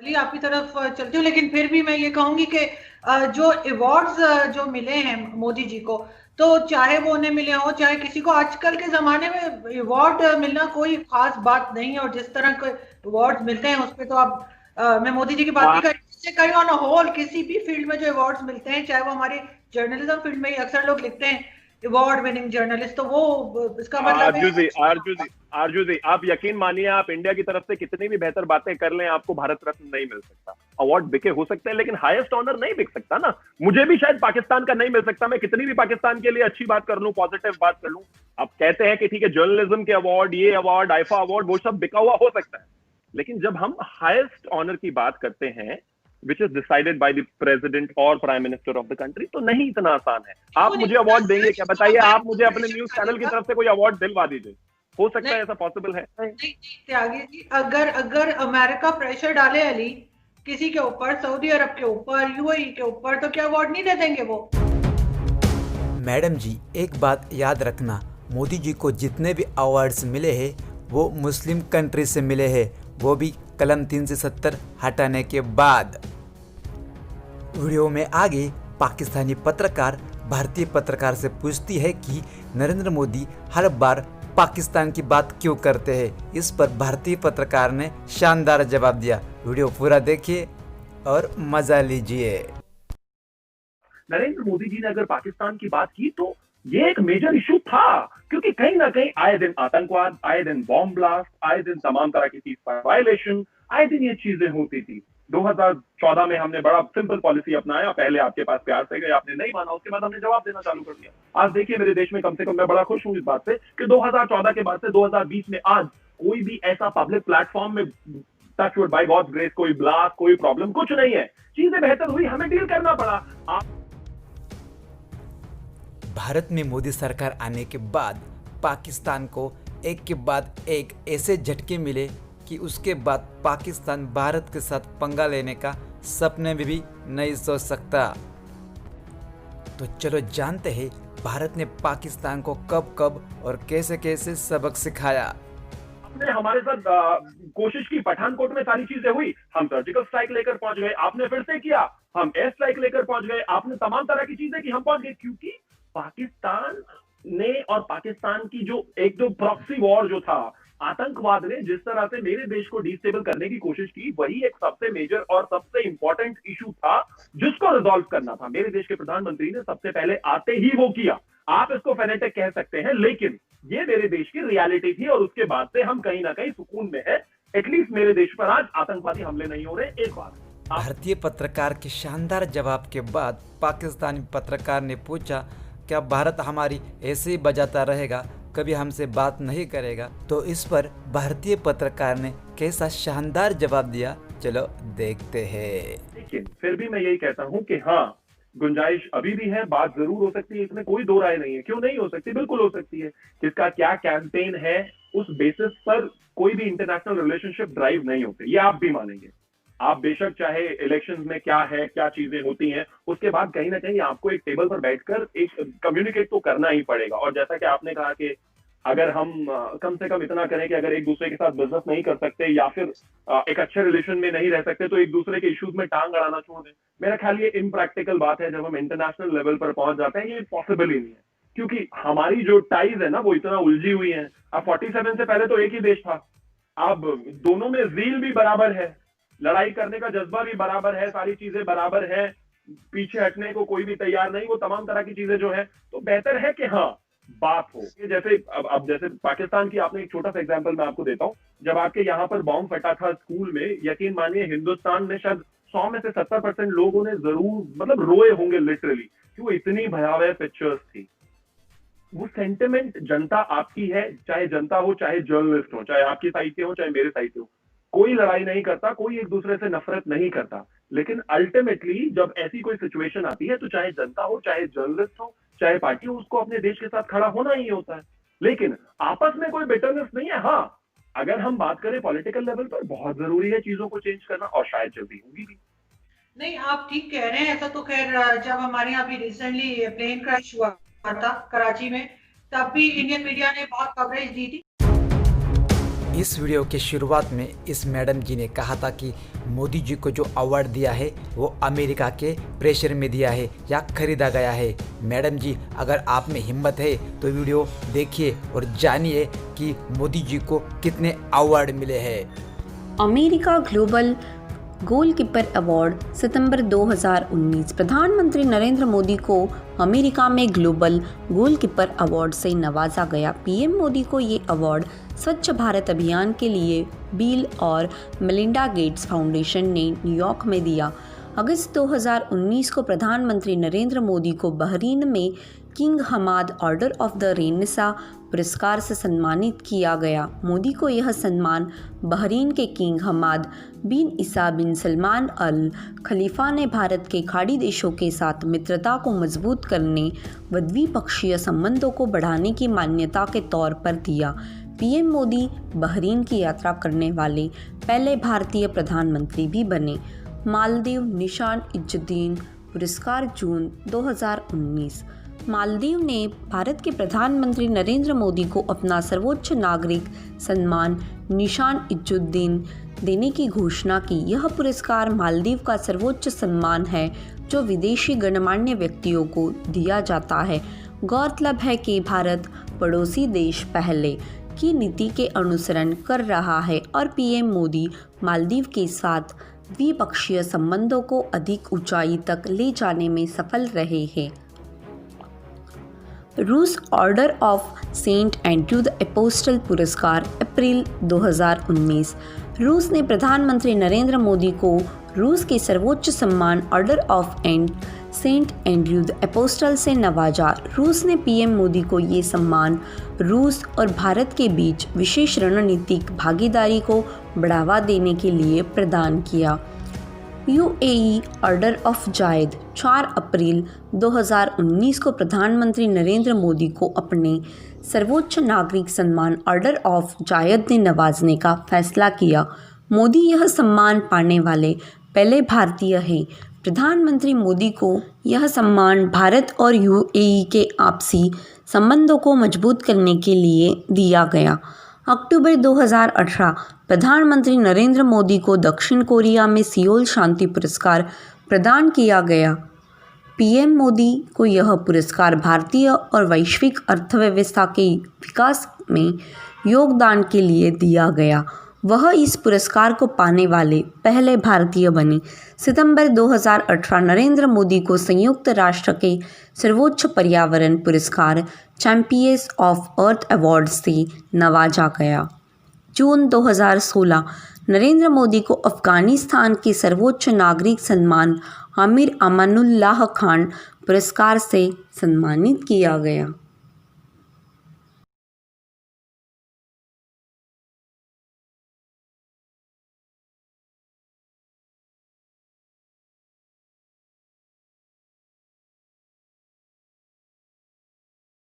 जी आपकी तरफ चलती हूँ, लेकिन फिर भी मैं ये कहूंगी कि जो अवार्ड्स जो मिले हैं मोदी जी को, तो चाहे वो उन्हें मिले हो चाहे किसी को, आजकल के जमाने में अवार्ड मिलना कोई खास बात नहीं है। और जिस तरह के अवार्ड्स मिलते हैं उस पे तो आप मैं मोदी जी की बात नहीं कर रही, इससे कहीं ऑन होल किसी भी फील्ड में जो अवार्ड्स मिलते हैं, चाहे वो हमारी जर्नलिज्म फील्ड में ही अक्सर लोग लिखते हैं अवार्ड विनिंग जर्नलिस्ट, तो वो इसका मतलब है आरजू जी, आरजू जी, आरजू जी, आप यकीन मानिए, आप इंडिया की तरफ से कितनी भी बेहतर बातें कर लें, आपको भारत रत्न नहीं मिल सकता। अवार्ड बिके हो सकते हैं, लेकिन हाईएस्ट ऑनर नहीं बिक सकता ना। मुझे भी शायद पाकिस्तान का नहीं मिल सकता, मैं कितनी भी पाकिस्तान के लिए अच्छी बात कर लूं, पॉजिटिव बात कर लूं। आप कहते हैं कि ठीक है, जर्नलिज्म के अवार्ड, ये अवार्ड, आईफा अवार्ड, वो सब बिका हुआ हो सकता है, लेकिन जब हम हाईएस्ट ऑनर की बात करते हैं which is decided by the president और prime minister of the country, तो नहीं इतना आसान है। आप मुझे अवार्ड देंगे क्या, बताइए? आप मुझे अपने न्यूज चैनल की तरफ से कोई अवार्ड दिलवा दीजिए, हो सकता है ऐसा पॉसिबल है? नहीं नहीं त्यागी जी, अगर अगर अमेरिका प्रेशर डाले अली किसी के ऊपर, सऊदी अरब के ऊपर, यूएई के ऊपर, तो क्या अवार्ड नहीं दे देंगे वो? मैडम जी, एक बात याद रखना, मोदी जी को जितने भी अवार्ड्स मिले हैं वो मुस्लिम कंट्री से मिले हैं, वो भी कलम 370 हटाने के बाद। वीडियो में आगे पाकिस्तानी पत्रकार भारतीय पत्रकार से पूछती है कि नरेंद्र मोदी हर बार पाकिस्तान की बात क्यों करते हैं। इस पर भारतीय पत्रकार ने शानदार जवाब दिया। वीडियो पूरा देखिए और मजा लीजिए। नरेंद्र मोदी जी ने अगर पाकिस्तान की बात की तो ये एक मेजर इशू था, क्योंकि कहीं ना कहीं आए दिन आतंकवाद, आए दिन बॉम्ब ब्लास्ट, आए दिन तमाम तरह की सीज़फायर वायलेशन, आए दिन ये चीजें होती थी। 2014 में हमने बड़ा सिंपल पॉलिसी अपनाया, पहले आपके पास प्यार से गए, आपने नहीं माना, उसके बाद हमने जवाब देना चालू कर दिया। आज देखिए मेरे देश में, कम से कम मैं बड़ा खुश हूं इस बात से कि 2014 के बाद से 2020 में आज कोई भी ऐसा पब्लिक प्लेटफॉर्म में, touch wood, by God's grace, कोई ब्लास्ट, कोई प्रॉब्लम कुछ नहीं है। चीजें बेहतर हुई, हमें डील करना पड़ा। भारत में मोदी सरकार आने के बाद पाकिस्तान को एक के बाद एक ऐसे झटके मिले कि उसके बाद पाकिस्तान भारत के साथ पंगा लेने का सपने में भी नहीं सोच सकता। तो चलो जानते हैं भारत ने पाकिस्तान को कब कब और कैसे कैसे सबक सिखाया। आपने हमारे साथ कोशिश की, पठानकोट में सारी चीजें हुई, हम सर्जिकल स्ट्राइक लेकर पहुंच गए, आपने फिर से किया, हम एयर स्ट्राइक लेकर पहुंच गए, आपने तमाम तरह की चीजें की, हम पहुंच गए, क्योंकि पाकिस्तान ने और पाकिस्तान की जो एक जो प्रॉक्सी वॉर जो था, आतंकवाद ने जिस तरह से मेरे देश को डिस्टेबल करने की कोशिश की, वही एक सबसे मेजर और सबसे इंपॉर्टेंट इशू था जिसको रिजॉल्व करना था। मेरे देश के प्रधानमंत्री ने सबसे पहले आते ही वो किया। आप इसको फेनेटिक कह सकते हैं, लेकिन ये मेरे देश की रियलिटी थी, और उसके बाद से हम कहीं ना कहीं सुकून में है। एटलीस्ट मेरे देश पर आज आतंकवादी हमले नहीं हो रहे। एक बात, भारतीय पत्रकार के शानदार जवाब के बाद पाकिस्तानी पत्रकार ने पूछा, क्या भारत हमारी ऐसे ही बजाता रहेगा, कभी हमसे बात नहीं करेगा? तो इस पर भारतीय पत्रकार ने कैसा शानदार जवाब दिया, चलो देखते हैं। लेकिन फिर भी मैं यही कहता हूं कि हाँ, गुंजाइश अभी भी है, बात जरूर हो सकती है, इसमें कोई दो राय नहीं है। क्यों नहीं हो सकती? बिल्कुल हो सकती है। किसका क्या कैंपेन है, उस बेसिस पर कोई भी इंटरनेशनल रिलेशनशिप ड्राइव नहीं होते, ये आप भी मानेंगे। आप बेशक चाहे इलेक्शंस में क्या है, क्या चीजें होती हैं, उसके बाद कहीं ना कहीं आपको एक टेबल पर बैठकर एक कम्युनिकेट तो करना ही पड़ेगा। और जैसा कि आपने कहा कि अगर हम कम से कम इतना करें कि अगर एक दूसरे के साथ बिजनेस नहीं कर सकते या फिर एक अच्छे रिलेशन में नहीं रह सकते, तो एक दूसरे के इश्यूज में टांग अड़ाना छोड़ दें। मेरा ख्याल ये इम्प्रैक्टिकल बात है। जब हम इंटरनेशनल लेवल पर पहुंच जाते हैं, ये पॉसिबल ही नहीं है, क्योंकि हमारी जो टाइज है ना, वो इतना उलझी हुई है। अब 47 से पहले तो एक ही देश था, अब दोनों में ज़ील भी बराबर है, लड़ाई करने का जज्बा भी बराबर है, सारी चीजें बराबर है, पीछे हटने को कोई भी तैयार नहीं, वो तमाम तरह की चीजें जो है, तो बेहतर है कि हाँ बात हो। जैसे अब जैसे पाकिस्तान की आपने एक छोटा सा एग्जांपल मैं आपको देता हूं। जब आपके यहाँ पर बॉम्ब फटा था स्कूल में, यकीन मानिए हिंदुस्तान में शायद 100 में से 70% लोगों ने जरूर मतलब रोए होंगे लिटरली, कि वो इतनी भयावह पिक्चर्स थी। वो सेंटिमेंट जनता आपकी है, चाहे जनता हो, चाहे जर्नलिस्ट हो, चाहे आपकी साइड के हो, चाहे मेरे साइड के हो, कोई लड़ाई नहीं करता, कोई एक दूसरे से नफरत नहीं करता। लेकिन अल्टीमेटली जब ऐसी कोई सिचुएशन आती है, तो चाहे जनता हो, चाहे जर्नलिस्ट हो, चाहे पार्टी हो, उसको अपने देश के साथ खड़ा होना ही होता है। लेकिन आपस में कोई बिटरनेस नहीं है। हाँ, अगर हम बात करें पॉलिटिकल लेवल पर, बहुत जरूरी है चीजों को चेंज करना, और शायद जल्दी होगी भी। नहीं आप ठीक कह रहे हैं। ऐसा तो खैर जब हमारे यहाँ भी रिसेंटली प्लेन क्रैश हुआ था कराची में, तब भी इंडियन मीडिया ने बहुत कवरेज दी थी। इस वीडियो के शुरुआत में इस मैडम जी ने कहा था कि मोदी जी को जो अवार्ड दिया है वो अमेरिका के प्रेशर में दिया है या खरीदा गया है। मैडम जी, अगर आप में हिम्मत है तो वीडियो देखिए और जानिए कि मोदी जी को कितने अवार्ड मिले हैं। अमेरिका ग्लोबल गोलकीपर अवार्ड सितंबर 2019। प्रधानमंत्री नरेंद्र मोदी को अमेरिका में ग्लोबल गोलकीपर अवार्ड से नवाजा गया। पीएम मोदी को ये अवार्ड स्वच्छ भारत अभियान के लिए बिल और मेलिंडा गेट्स फाउंडेशन ने न्यूयॉर्क में दिया। अगस्त 2019 को प्रधानमंत्री नरेंद्र मोदी को बहरीन में King Hamad Order of the Renaissance पुरस्कार से सम्मानित किया गया। मोदी को यह सम्मान बहरीन के किंग हमाद बिन ईसा बिन सलमान अल खलीफा ने भारत के खाड़ी देशों के साथ मित्रता को मजबूत करने व द्विपक्षीय संबंधों को बढ़ाने की मान्यता के तौर पर दिया। पीएम मोदी बहरीन की यात्रा करने वाले पहले भारतीय प्रधानमंत्री भी बने। मालदीव निशान इज्जुद्दीन पुरस्कार जून 2019। मालदीव ने भारत के प्रधानमंत्री नरेंद्र मोदी को अपना सर्वोच्च नागरिक सम्मान निशान इज्जुद्दीन देने की घोषणा की। यह पुरस्कार मालदीव का सर्वोच्च सम्मान है जो विदेशी गणमान्य व्यक्तियों को दिया जाता है। गौरतलब है कि भारत पड़ोसी देश पहले की नीति के अनुसरण कर रहा है और पीएम मोदी मालदीव के साथ द्विपक्षीय संबंधों को अधिक ऊंचाई तक ले जाने में सफल रहे हैं। रूस Order of Saint Andrew the Apostle पुरस्कार अप्रैल 2019। रूस ने प्रधानमंत्री नरेंद्र मोदी को रूस के सर्वोच्च सम्मान Order of Saint Andrew the Apostle से नवाजा। रूस ने पीएम मोदी को ये सम्मान रूस और भारत के बीच विशेष रणनीतिक भागीदारी को बढ़ावा देने के लिए प्रदान किया। यूएई ऑर्डर ऑफ जायद 4 अप्रैल 2019 को प्रधानमंत्री नरेंद्र मोदी को अपने सर्वोच्च नागरिक सम्मान ऑर्डर ऑफ जायद ने नवाजने का फैसला किया। मोदी यह सम्मान पाने वाले पहले भारतीय हैं। प्रधानमंत्री मोदी को यह सम्मान भारत और यूएई के आपसी संबंधों को मजबूत करने के लिए दिया गया। अक्टूबर 2018 प्रधानमंत्री नरेंद्र मोदी को दक्षिण कोरिया में सियोल शांति पुरस्कार प्रदान किया गया। पीएम मोदी को यह पुरस्कार भारतीय और वैश्विक अर्थव्यवस्था के विकास में योगदान के लिए दिया गया। वह इस पुरस्कार को पाने वाले पहले भारतीय बने। सितंबर 2018 नरेंद्र मोदी को संयुक्त राष्ट्र के सर्वोच्च पर्यावरण पुरस्कार चैंपियंस ऑफ अर्थ अवार्ड से नवाजा गया। जून 2016 नरेंद्र मोदी को अफगानिस्तान के सर्वोच्च नागरिक सम्मान आमिर अमानुल्लाह खान पुरस्कार से सम्मानित किया गया।